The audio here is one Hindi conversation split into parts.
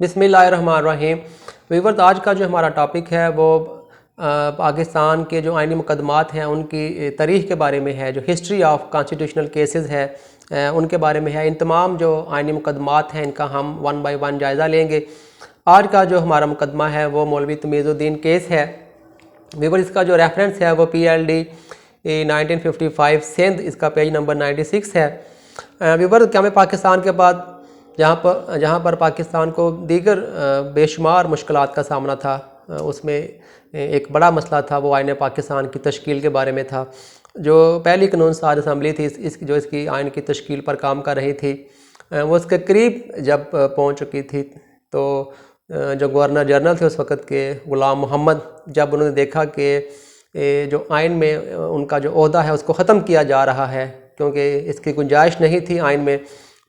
बिस्मिल्लाहिर्रहमानिर्रहीम। वीवर्स, आज का जो हमारा टॉपिक है वो पाकिस्तान के जो आइनी मुकदमात हैं उनकी तारीख़ के बारे में है। जो हिस्ट्री ऑफ कॉन्स्टिट्यूशनल केसेस है उनके बारे में है। इन तमाम जो आइनी मुकदमात हैं इनका हम वन बाय वन जायज़ा लेंगे। आज का जो हमारा मुकदमा है वो मौलवी तमीज़ुद्दीन केस है। वीवर्स, इसका जो रेफरेंस है वो PLD 1955 सिंध, इसका पेज नंबर 96 है। वीवर्स, क्या में पाकिस्तान के बाद जहाँ पर पाकिस्तान को दीगर बेशुमार मुश्किलात का सामना था, उसमें एक बड़ा मसला था वो आइन पाकिस्तान की तश्कील के बारे में था। जो पहली कानून साज असम्बली थी जो इसकी आइन की तश्कील पर काम कर रही थी, वो उसके करीब जब पहुँच चुकी थी तो जो गवर्नर जनरल थे उस वक़्त के ग़ुलाम मोहम्मद, जब उन्होंने देखा कि जो आइन में उनका जो ओहदा है उसको ख़त्म किया जा रहा है क्योंकि इसकी गुंजाइश नहीं थी आइन में,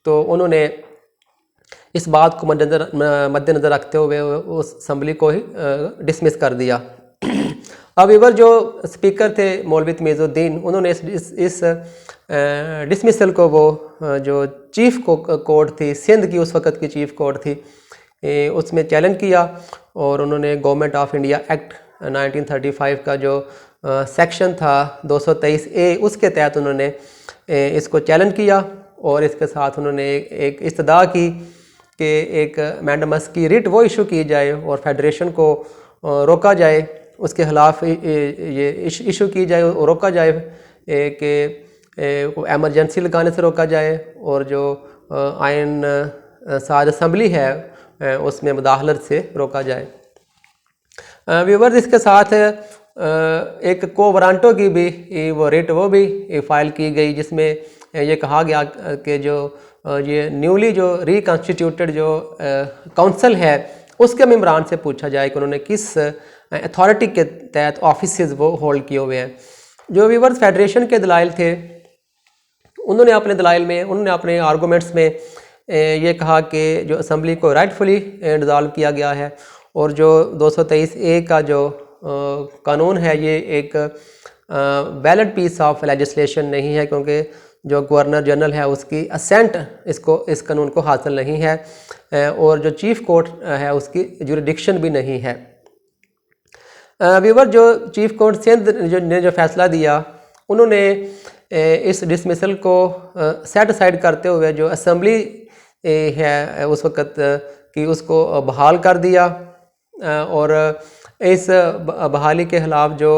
तो उन्होंने इस बात को मद्देनज़र रखते हुए उस असम्बली को ही डिसमिस कर दिया। अब इवर जो स्पीकर थे मौलवी तमीज़ुद्दीन, उन्होंने इस डिसमिसल को वो जो चीफ़ कोर्ट थी सिंध की, उस वक़्त की चीफ़ कोर्ट थी, उसमें चैलेंज किया और उन्होंने गवर्नमेंट ऑफ इंडिया एक्ट 1935 का जो सेक्शन था 223A, उसके तहत उन्होंने इसको चैलेंज किया और इसके साथ उन्होंने एक इस्तदा की कि एक मैंडमस की रिट वो इशू की जाए और फेडरेशन को रोका जाए, उसके खिलाफ ये इशू की जाए और रोका जाए कि एमरजेंसी लगाने से रोका जाए और जो आइन साज असम्बली है उसमें मुदाखलत से रोका जाए। व्यूवर्स, इसके साथ एक को वारंटो की भी वो रिट वो भी फ़ाइल की गई, जिसमें ये कहा गया कि जो ये न्यूली जो रिकॉन्स्टिट्यूटेड जो काउंसिल है उसके मेम्बरान से पूछा जाए कि उन्होंने किस अथॉरिटी के तहत ऑफिसेज वो होल्ड किए हुए हैं। जो व्यूवर्स फेडरेशन के दलाइल थे, उन्होंने अपने दलाइल में, उन्होंने अपने आर्गूमेंट्स में ये कहा कि जो असम्बली को राइटफुली डिज़ॉल्व किया गया है और जो 223A का जो कानून है ये एक वैलिड पीस ऑफ लेजिस्लेशन नहीं है क्योंकि जो गवर्नर जनरल है उसकी असेंट इस कानून को हासिल नहीं है और जो चीफ़ कोर्ट है उसकी जुरिडिक्शन भी नहीं है। व्यूवर, जो चीफ़ कोर्ट सिंध ने जो फैसला दिया, उन्होंने इस डिसमिसल को सेट असाइड करते हुए जो असम्बली है उस वक़्त की उसको बहाल कर दिया और इस बहाली के ख़िलाफ़ जो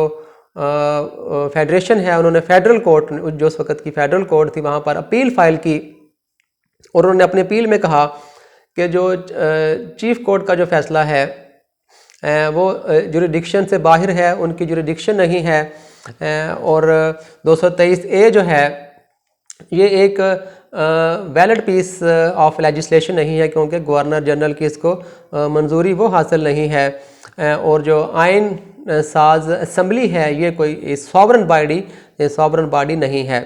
फेडरेशन है उन्होंने फेडरल कोर्ट, जो उस वक़्त की फेडरल कोर्ट थी, वहाँ पर अपील फ़ाइल की और उन्होंने अपनी अपील में कहा कि जो चीफ़ कोर्ट का जो फ़ैसला है वो जुरिडिक्शन से बाहर है, उनकी जुरिडिक्शन नहीं है और 223A जो है ये एक वैलिड पीस ऑफ लेजिस्लेशन नहीं है क्योंकि गवर्नर जनरल की इसको मंजूरी वो हासिल नहीं है और जो आइन साज असम्बली है ये कोई सॉवरन बॉडी नहीं है।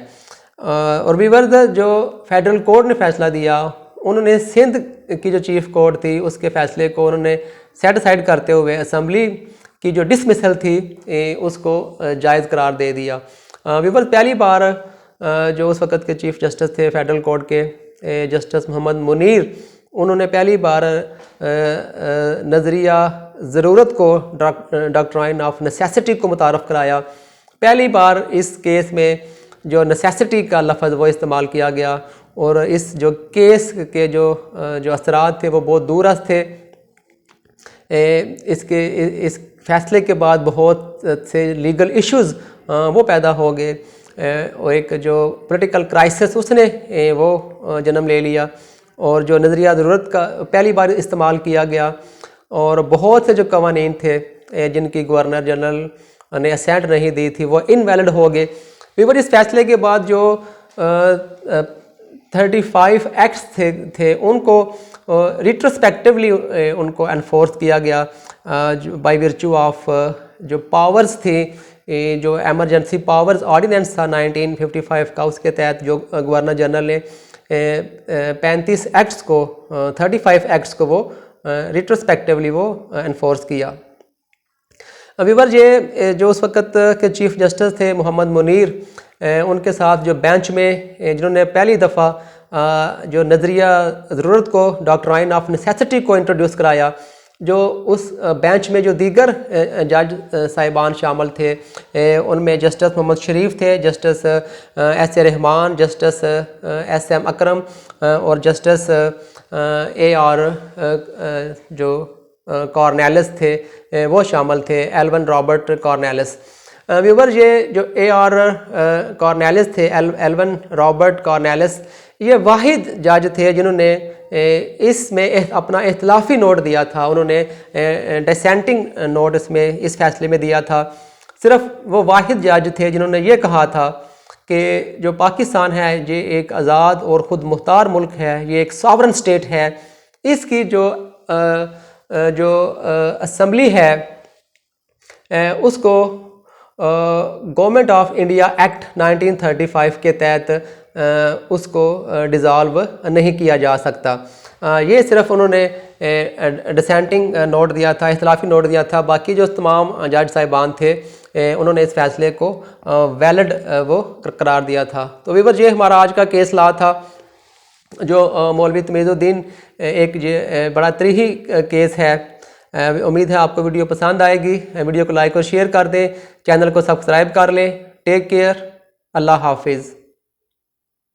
और व्यूअर्स, जो फेडरल कोर्ट ने फैसला दिया, उन्होंने सिंध की जो चीफ़ कोर्ट थी उसके फ़ैसले को उन्होंने सेट असाइड करते हुए असम्बली की जो डिसमिसल थी उसको जायज़ करार दे दिया। व्यूअर्स, पहली बार जो उस वक़्त के चीफ़ जस्टिस थे फेडरल कोर्ट के जस्टिस मोहम्मद मुनीर, उन्होंने पहली बार नज़रिया ज़रूरत को डॉक्ट्राइन ऑफ नेसेसिटी को मुतारफ़ कराया। पहली बार इस केस में जो नेसेसिटी का लफ्ज़ वो इस्तेमाल किया गया और इस जो केस के जो असरात थे वो बहुत दूरस्त थे। इस फैसले के बाद बहुत से लीगल इश्यूज़ वो पैदा हो गए और एक जो पॉलिटिकल क्राइसिस उसने वो जन्म ले लिया और जो नज़रिया ज़रूरत का पहली बार इस्तेमाल किया गया और बहुत से जो कवानीन थे जिनकी गवर्नर जनरल ने असेंट नहीं दी थी वो इनवैलिड हो गए। फिर इस फैसले के बाद जो 35 एक्ट्स थे उनको रिट्रोस्पेक्टिवली उनको एनफोर्स किया गया बाय विर्चू ऑफ जो पावर्स थी, जो एमरजेंसी पावर्स ऑर्डिनेंस था 1955 का, उसके तहत जो गवर्नर जनरल ने 35 एक्ट्स को 35 एक्ट्स को वो रिट्रोस्पेक्टिवली वो एनफोर्स किया। व्यूअर्स, ये जो उस वक़्त के चीफ़ जस्टिस थे मोहम्मद मुनीर, उनके साथ जो बेंच में जिन्होंने पहली दफ़ा जो नज़रिया ज़रूरत को, डॉक्ट्राइन ऑफ नेसेसिटी को इंट्रोड्यूस कराया। जो उस बेंच में जो दीगर जज साहिबान शामिल थे, उनमें जस्टिस मोहम्मद शरीफ थे, justice S A Rahman, justice S M Akram और जस्टिस ए आर जो कॉर्नेलिस थे वो शामिल थे, एल्वन रॉबर्ट कॉर्नेलिस। व्यूवर, ये जो ए आर कॉर्नेलिस थे, एल्वन रॉबर्ट कॉर्नेलिस, ये वाहिद जज थे जिन्होंने इसमें अपना इख्तलाफी नोट दिया था। उन्होंने डिसेंटिंग नोट इसमें इस फैसले में दिया था। सिर्फ वो वाहिद जज थे जिन्होंने ये कहा था कि जो पाकिस्तान है ये एक आज़ाद और ख़ुद मुख्तार मुल्क है, ये एक सॉवरन स्टेट है। इसकी जो असम्बली है उसको गवर्नमेंट ऑफ इंडिया एक्ट 1935 के तहत उसको डिज़ाल्व नहीं किया जा सकता। ये सिर्फ उन्होंने डिसेंटिंग नोट दिया था, इख्तलाफी नोट दिया था। बाकी जो तमाम जज साहिबान थे उन्होंने इस फैसले को वैलिड वो करार दिया था। तो वीवर, ये हमारा आज का केस ला था जो मौलवी तमीज़ुद्दीन, एक ये बड़ा तरीही केस है। उम्मीद है आपको वीडियो पसंद आएगी। वीडियो को लाइक और शेयर कर दें, चैनल को सब्सक्राइब कर लें। टेक केयर, अल्लाह हाफिज़।